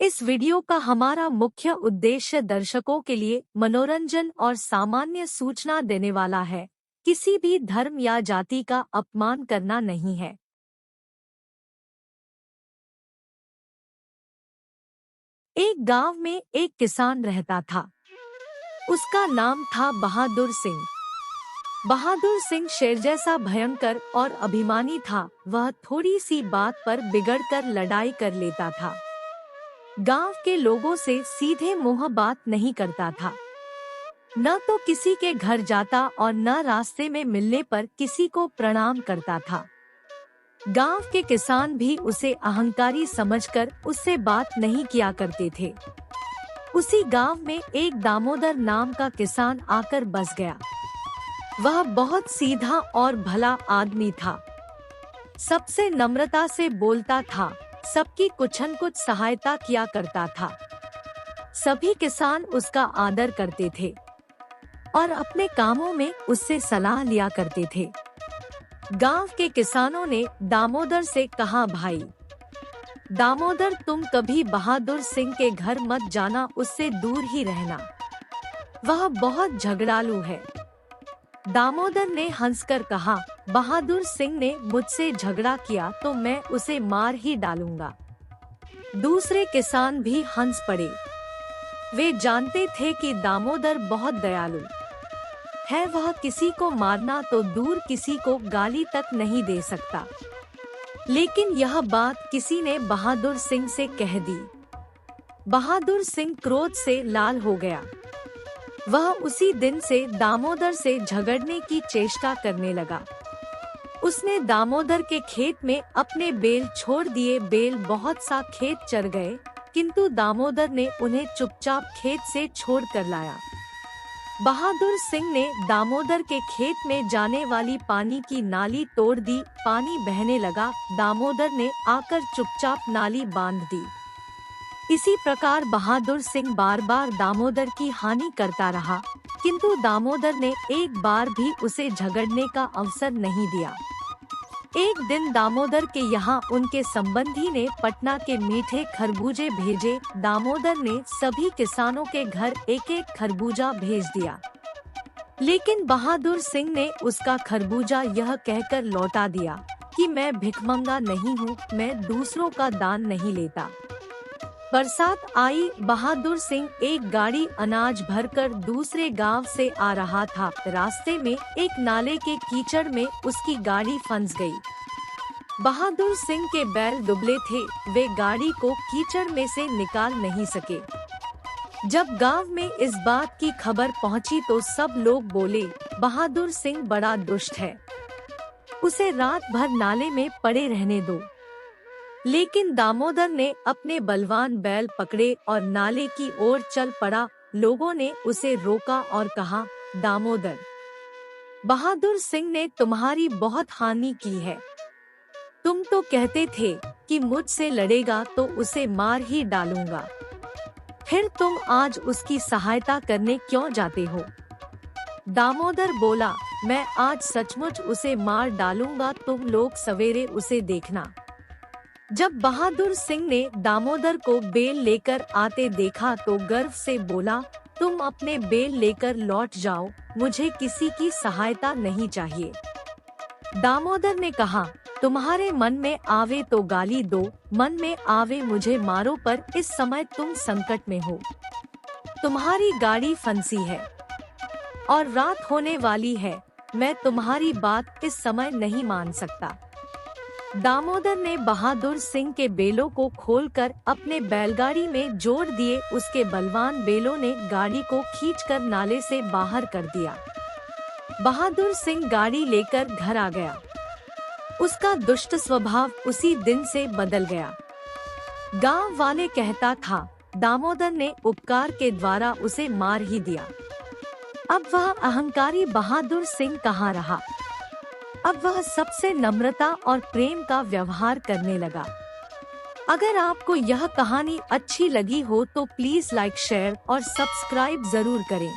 इस वीडियो का हमारा मुख्य उद्देश्य दर्शकों के लिए मनोरंजन और सामान्य सूचना देने वाला है, किसी भी धर्म या जाति का अपमान करना नहीं है। एक गांव में एक किसान रहता था। उसका नाम था बहादुर सिंह। बहादुर सिंह शेर जैसा भयंकर और अभिमानी था। वह थोड़ी सी बात पर बिगड़कर लड़ाई कर लेता था। गांव के लोगों से सीधे मुंह बात नहीं करता था। न तो किसी के घर जाता और न रास्ते में मिलने पर किसी को प्रणाम करता था। गांव के किसान भी उसे अहंकारी समझकर उससे बात नहीं किया करते थे। उसी गांव में एक दामोदर नाम का किसान आकर बस गया। वह बहुत सीधा और भला आदमी था। सबसे नम्रता से बोलता था, सबकी कुछन कुछ सहायता किया करता था। सभी किसान उसका आदर करते थे और अपने कामों में उससे सलाह लिया करते थे। गांव के किसानों ने दामोदर से कहा, भाई दामोदर, तुम कभी बहादुर सिंह के घर मत जाना, उससे दूर ही रहना, वह बहुत झगड़ालू है। दामोदर ने हंसकर कहा, बहादुर सिंह ने मुझसे झगड़ा किया तो मैं उसे मार ही डालूंगा। दूसरे किसान भी हंस पड़े। वे जानते थे कि दामोदर बहुत दयालु है। वह किसी को मारना तो दूर, किसी को गाली तक नहीं दे सकता। लेकिन यह बात किसी ने बहादुर सिंह से कह दी। बहादुर सिंह क्रोध से लाल हो गया। वह उसी दिन से दामोदर से झगड़ने की चेष्टा करने लगा। उसने दामोदर के खेत में अपने बैल छोड़ दिए। बैल बहुत सा खेत चर गए, किंतु दामोदर ने उन्हें चुपचाप खेत से छोड़ कर लाया। बहादुर सिंह ने दामोदर के खेत में जाने वाली पानी की नाली तोड़ दी। पानी बहने लगा। दामोदर ने आकर चुपचाप नाली बांध दी। इसी प्रकार बहादुर सिंह बार बार दामोदर की हानि करता रहा, किंतु दामोदर ने एक बार भी उसे झगड़ने का अवसर नहीं दिया। एक दिन दामोदर के यहाँ उनके संबंधी ने पटना के मीठे खरबूजे भेजे। दामोदर ने सभी किसानों के घर एक एक खरबूजा भेज दिया, लेकिन बहादुर सिंह ने उसका खरबूजा यह कहकर लौटा दिया कि मैं भिखमंगा नहीं हूँ, मैं दूसरों का दान नहीं लेता। बरसात आई। बहादुर सिंह एक गाड़ी अनाज भरकर दूसरे गांव से आ रहा था। रास्ते में एक नाले के कीचड़ में उसकी गाड़ी फंस गई। बहादुर सिंह के बैल दुबले थे, वे गाड़ी को कीचड़ में से निकाल नहीं सके। जब गांव में इस बात की खबर पहुंची तो सब लोग बोले, बहादुर सिंह बड़ा दुष्ट है, उसे रात भर नाले में पड़े रहने दो। लेकिन दामोदर ने अपने बलवान बैल पकड़े और नाले की ओर चल पड़ा। लोगों ने उसे रोका और कहा, दामोदर, बहादुर सिंह ने तुम्हारी बहुत हानि की है। तुम तो कहते थे कि मुझसे लड़ेगा तो उसे मार ही डालूंगा, फिर तुम आज उसकी सहायता करने क्यों जाते हो? दामोदर बोला, मैं आज सचमुच उसे मार डालूंगा, तुम लोग सवेरे उसे देखना। जब बहादुर सिंह ने दामोदर को बैल लेकर आते देखा तो गर्व से बोला, तुम अपने बैल लेकर लौट जाओ, मुझे किसी की सहायता नहीं चाहिए। दामोदर ने कहा, तुम्हारे मन में आवे तो गाली दो, मन में आवे मुझे मारो, पर इस समय तुम संकट में हो। तुम्हारी गाड़ी फंसी है और रात होने वाली है। मैं तुम्हारी बात इस समय नहीं मान सकता। दामोदर ने बहादुर सिंह के बैलों को खोलकर अपने बैलगाड़ी में जोड़ दिए। उसके बलवान बैलों ने गाड़ी को खींचकर नाले से बाहर कर दिया। बहादुर सिंह गाड़ी लेकर घर आ गया। उसका दुष्ट स्वभाव उसी दिन से बदल गया। गांव वाले कहता था, दामोदर ने उपकार के द्वारा उसे मार ही दिया। अब वह अहंकारी बहादुर सिंह कहाँ रहा? अब वह सबसे नम्रता और प्रेम का व्यवहार करने लगा। अगर आपको यह कहानी अच्छी लगी हो तो प्लीज लाइक, शेयर और सब्सक्राइब जरूर करें।